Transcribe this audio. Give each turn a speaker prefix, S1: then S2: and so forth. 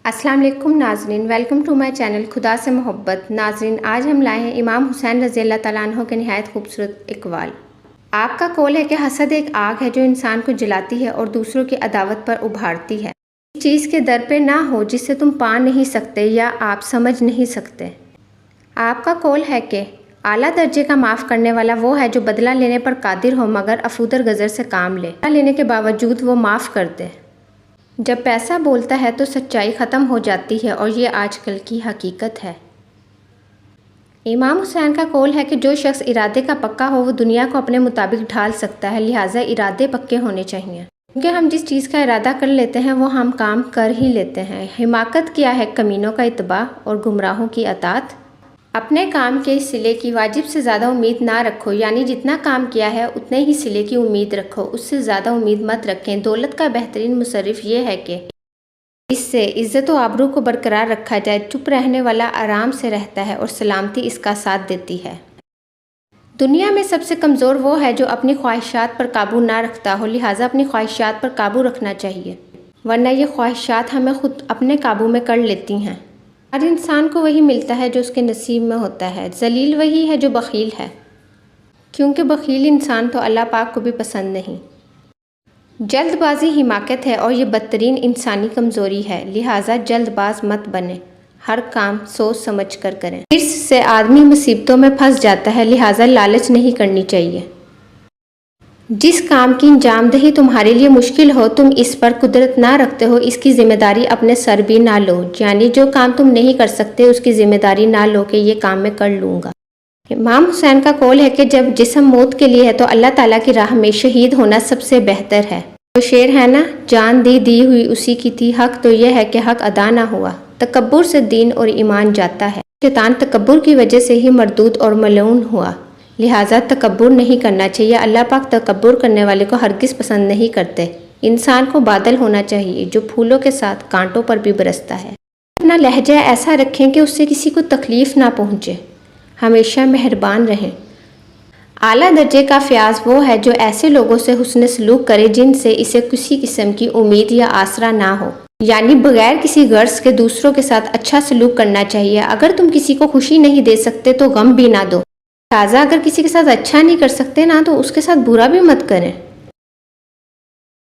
S1: السلام علیکم ناظرین، ویلکم ٹو مائی چینل خدا سے محبت۔ ناظرین، آج ہم لائے ہیں امام حسین رضی اللہ تعالیٰ عنہ کے نہایت خوبصورت اقوال۔ آپ کا قول ہے کہ حسد ایک آگ ہے جو انسان کو جلاتی ہے اور دوسروں کی عداوت پر ابھارتی ہے۔ اس چیز کے در پہ نہ ہو جسے تم پا نہیں سکتے یا آپ سمجھ نہیں سکتے۔ آپ کا قول ہے کہ اعلیٰ درجے کا معاف کرنے والا وہ ہے جو بدلہ لینے پر قادر ہو مگر افودر غزر سے کام لے، بدلہ لینے کے باوجود وہ معاف کر دے۔ جب پیسہ بولتا ہے تو سچائی ختم ہو جاتی ہے اور یہ آج کل کی حقیقت ہے۔ امام حسین کا قول ہے کہ جو شخص ارادے کا پکا ہو وہ دنیا کو اپنے مطابق ڈھال سکتا ہے، لہٰذا ارادے پکے ہونے چاہیے، کیونکہ ہم جس چیز کا ارادہ کر لیتے ہیں وہ ہم کام کر ہی لیتے ہیں۔ حماقت کیا ہے؟ کمینوں کا اتباع اور گمراہوں کی اطاعت۔ اپنے کام کے صلے کی واجب سے زیادہ امید نہ رکھو، یعنی جتنا کام کیا ہے اتنے ہی صلے کی امید رکھو، اس سے زیادہ امید مت رکھیں۔ دولت کا بہترین مصرف یہ ہے کہ اس سے عزت و آبرو کو برقرار رکھا جائے۔ چپ رہنے والا آرام سے رہتا ہے اور سلامتی اس کا ساتھ دیتی ہے۔ دنیا میں سب سے کمزور وہ ہے جو اپنی خواہشات پر قابو نہ رکھتا ہو، لہٰذا اپنی خواہشات پر قابو رکھنا چاہیے، ورنہ یہ خواہشات ہمیں خود اپنے قابو میں کر لیتی ہیں۔ ہر انسان کو وہی ملتا ہے جو اس کے نصیب میں ہوتا ہے۔ ذلیل وہی ہے جو بخیل ہے، کیونکہ بخیل انسان تو اللہ پاک کو بھی پسند نہیں۔ جلد بازی حماقت ہے اور یہ بدترین انسانی کمزوری ہے، لہٰذا جلد باز مت بنیں، ہر کام سوچ سمجھ کر کریں۔ حرص سے آدمی مصیبتوں میں پھنس جاتا ہے، لہٰذا لالچ نہیں کرنی چاہیے۔ جس کام کی انجام دہی تمہارے لیے مشکل ہو، تم اس پر قدرت نہ رکھتے ہو، اس کی ذمہ داری اپنے سر بھی نہ لو، یعنی جو کام تم نہیں کر سکتے اس کی ذمہ داری نہ لو کہ یہ کام میں کر لوں گا۔ امام حسین کا قول ہے کہ جب جسم موت کے لیے ہے تو اللہ تعالیٰ کی راہ میں شہید ہونا سب سے بہتر ہے۔ وہ شعر ہے نا، جان دی ہوئی اسی کی تھی، حق تو یہ ہے کہ حق ادا نہ ہوا۔ تکبر سے دین اور ایمان جاتا ہے۔ شیطان تکبر کی وجہ سے ہی مردود اور ملعون ہوا، لہٰذا تکبر نہیں کرنا چاہیے۔ اللہ پاک تکبر کرنے والے کو ہرگز پسند نہیں کرتے۔ انسان کو بادل ہونا چاہیے جو پھولوں کے ساتھ کانٹوں پر بھی برستا ہے۔ اپنا لہجہ ایسا رکھیں کہ اس سے کسی کو تکلیف نہ پہنچے، ہمیشہ مہربان رہیں۔ اعلیٰ درجے کا فیاض وہ ہے جو ایسے لوگوں سے حسن سلوک کرے جن سے اسے کسی قسم کی امید یا آسرا نہ ہو، یعنی بغیر کسی غرض کے دوسروں کے ساتھ اچھا سلوک کرنا چاہیے۔ اگر تم کسی کو خوشی نہیں دے سکتے تو غم بھی نہ دو، لہٰذا اگر کسی کے ساتھ اچھا نہیں کر سکتے نا تو اس کے ساتھ برا بھی مت کریں۔